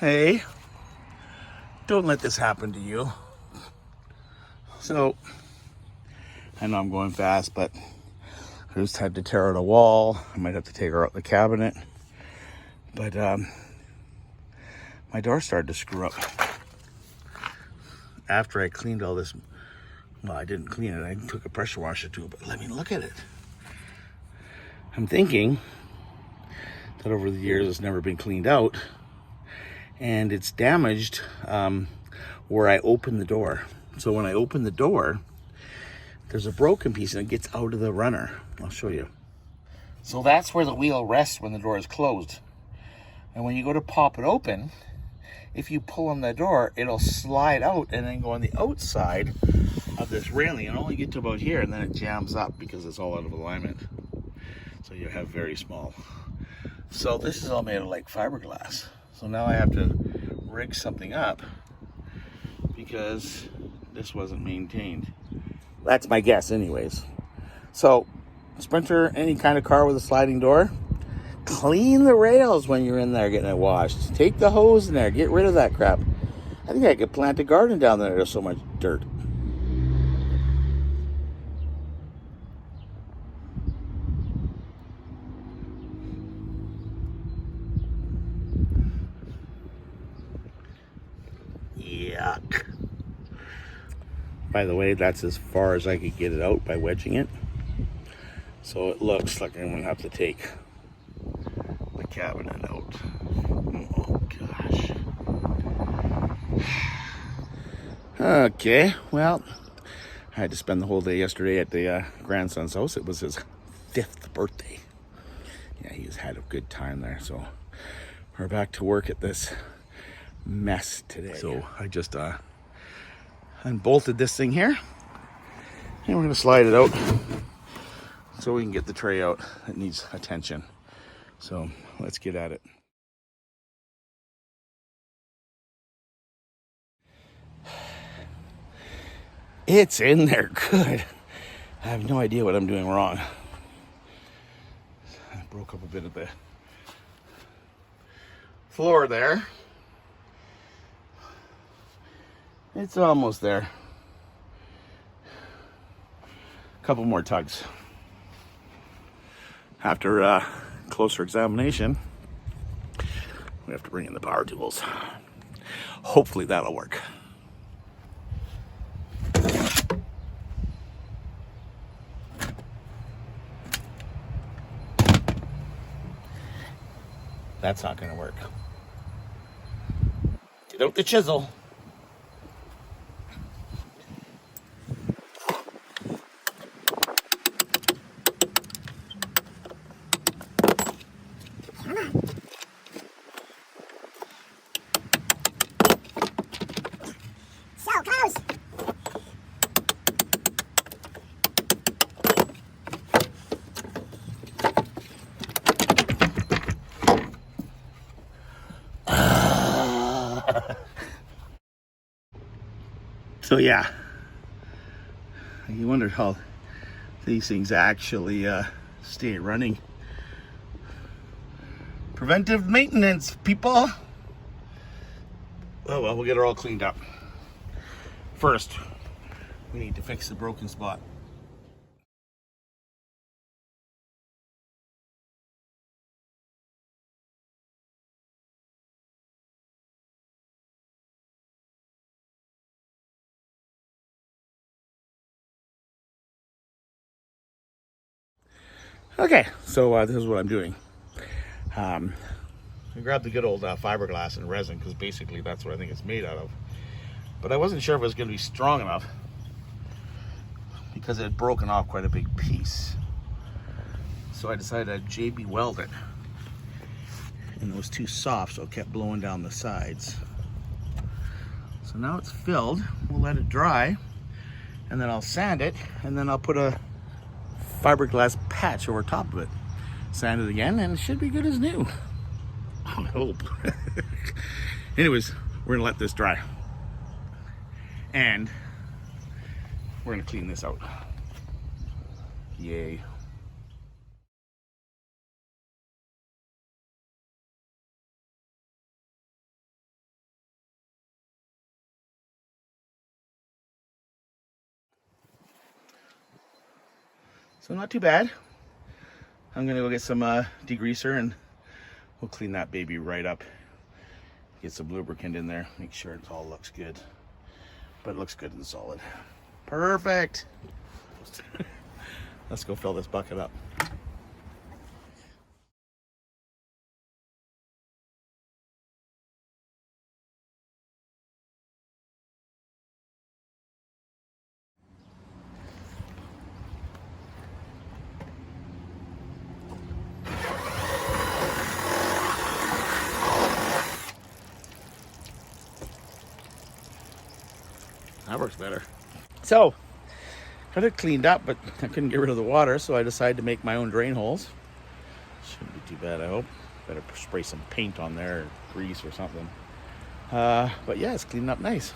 Hey, don't let this happen to you. So, I know I'm going fast, but I just had to tear out a wall. I might have to take her out the cabinet. But my door started to screw up. After I cleaned all this, well, I didn't clean it. I took a pressure washer to it, but let me look at it. I'm thinking that over the years it's never been cleaned out, and it's damaged where I open the door. So when I open the door, there's a broken piece and it gets out of the runner. I'll show you. So that's where the wheel rests when the door is closed. And when you go to pop it open, if you pull on the door, it'll slide out and then go on the outside of this railing and only get to about here, and then it jams up because it's all out of alignment. So you have very small. So this is all made of like fiberglass. So now I have to rig something up because this wasn't maintained. That's my guess anyways. So Sprinter, any kind of car with a sliding door, clean the rails when you're in there getting it washed. Take the hose in there, get rid of that crap. I think I could plant a garden down there. There's so much dirt. Yuck. By the way, that's as far as I could get it out by wedging it. So it looks like I'm gonna have to take the cabinet out. Oh gosh. Okay, well, I had to spend the whole day yesterday at the grandson's house. It was his 5th birthday. Yeah, he's had a good time there. So we're back to work at this mess today. So I just unbolted this thing here, and we're gonna slide it out so we can get the tray out. It needs attention. So let's get at it. It's in there good. I have no idea what I'm doing wrong. I broke up a bit of the floor there. It's almost there. A couple more tugs. After closer examination, we have to bring in the power tools. Hopefully that'll work. That's not gonna work. Get out the chisel. So close. So yeah, you wonder how these things actually stay running. Preventive maintenance, people. Oh well, we'll get her all cleaned up. First, we need to fix the broken spot. Okay, so this is what I'm doing. I grabbed the good old fiberglass and resin because basically that's what I think it's made out of. But I wasn't sure if it was going to be strong enough because it had broken off quite a big piece. So I decided to JB weld it. And it was too soft, so it kept blowing down the sides. So now it's filled. We'll let it dry, and then I'll sand it, and then I'll put a fiberglass patch over top of it. Sand it again, and it should be good as new. I hope. Anyways, we're gonna let this dry. And we're gonna clean this out. Yay. So not too bad. I'm gonna go get some degreaser and we'll clean that baby right up. Get some lubricant in there, make sure it all looks good. But it looks good and solid. Perfect. Let's go fill this bucket up. That works better. So, got it cleaned up, but I couldn't get rid of the water, so I decided to make my own drain holes. Shouldn't be too bad, I hope. Better spray some paint on there, or grease or something. But yeah, it's cleaning up nice.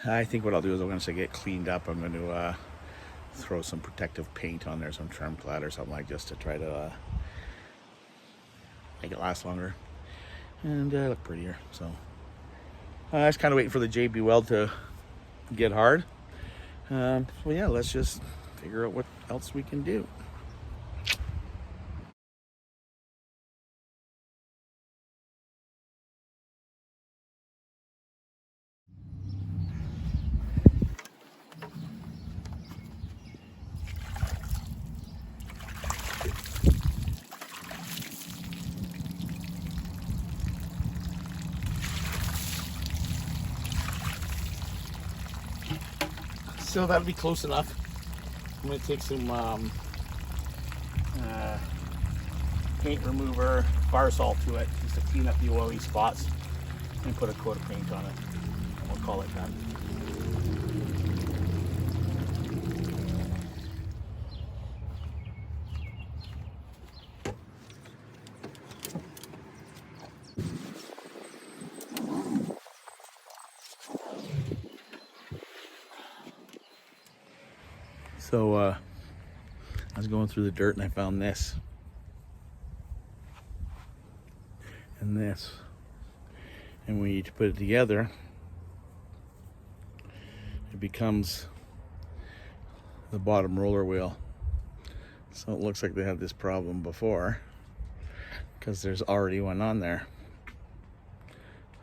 I think what I'll do is once I get cleaned up, I'm going to throw some protective paint on there, some trim clad or something like just to try to make it last longer and look prettier. So I was kind of waiting for the JB weld to get hard. So yeah, let's just figure out what else we can do. So that'll be close enough. I'm going to take some paint remover, bar salt to it, just to clean up the oily spots, and put a coat of paint on it. And we'll call it done. So I was going through the dirt and I found this and this, and when you put it together, it becomes the bottom roller wheel. So it looks like they had this problem before because there's already one on there,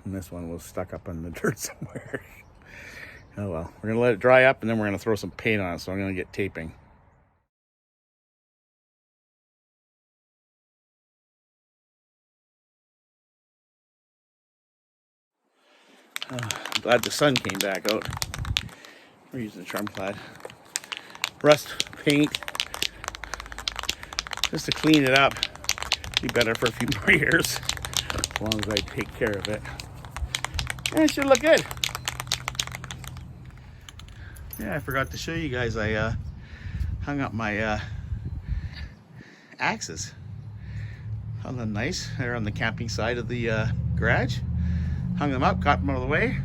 and this one was stuck up in the dirt somewhere. Oh well, we're gonna let it dry up and then we're gonna throw some paint on it, so I'm gonna get taping. I'm glad the sun came back out. We're using trim clad. Rust paint, just to clean it up. Be better for a few more years, as long as I take care of it. And it should look good. Yeah, I forgot to show you guys, I hung up my axes. Hung them nice. They're on the camping side of the garage. Hung them up, got them out of the way.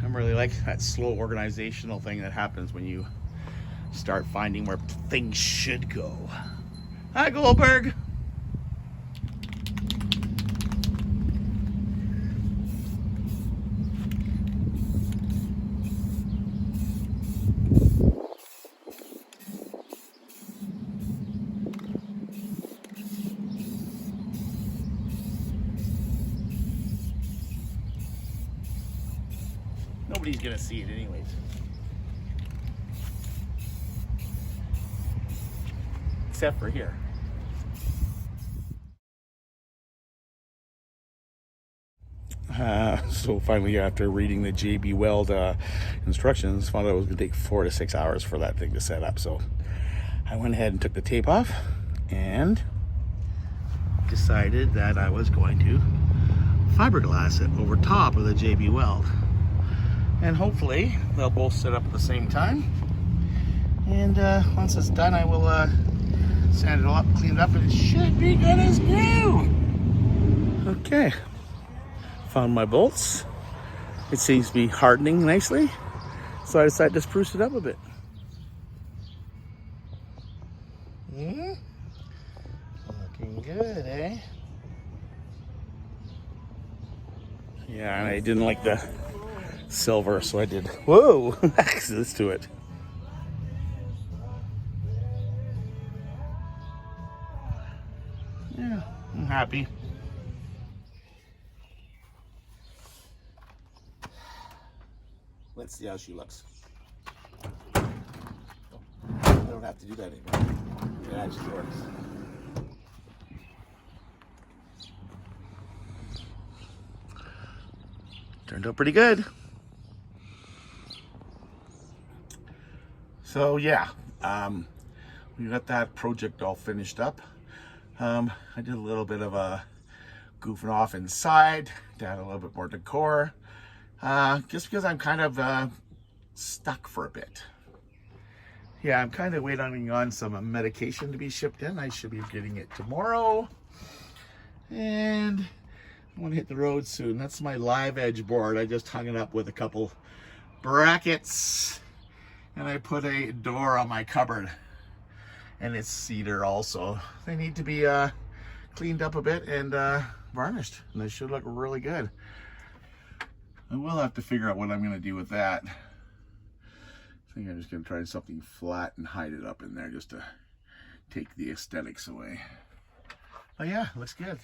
I'm really like that slow organizational thing that happens when you start finding where things should go. Hi, Goldberg. Nobody's gonna see it anyways. Except for here. So finally, after reading the JB Weld instructions, found out it was gonna take 4 to 6 hours for that thing to set up. So I went ahead and took the tape off and decided that I was going to fiberglass it over top of the JB Weld. And hopefully they'll both sit up at the same time. And once it's done, I will sand it all up, clean it up, and it should be good as new. Okay, found my bolts. It seems to be hardening nicely, so I decided to spruce it up a bit. Looking good, eh? Yeah, and I didn't like the silver, so I did, whoa, access to it. Yeah, I'm happy. Let's see how she looks. I don't have to do that anymore. It actually works. Turned out pretty good. So yeah, we got that project all finished up. I did a little bit of a goofing off inside to add a little bit more decor, just because I'm kind of stuck for a bit. Yeah, I'm kind of waiting on some medication to be shipped in. I should be getting it tomorrow, and I want to hit the road soon. That's my live edge board. I just hung it up with a couple brackets, and I put a door on my cupboard, and it's cedar also. They need to be cleaned up a bit and varnished, and they should look really good. I will have to figure out what I'm going to do with that. I think I'm just going to try something flat and hide it up in there just to take the aesthetics away. But yeah, looks good.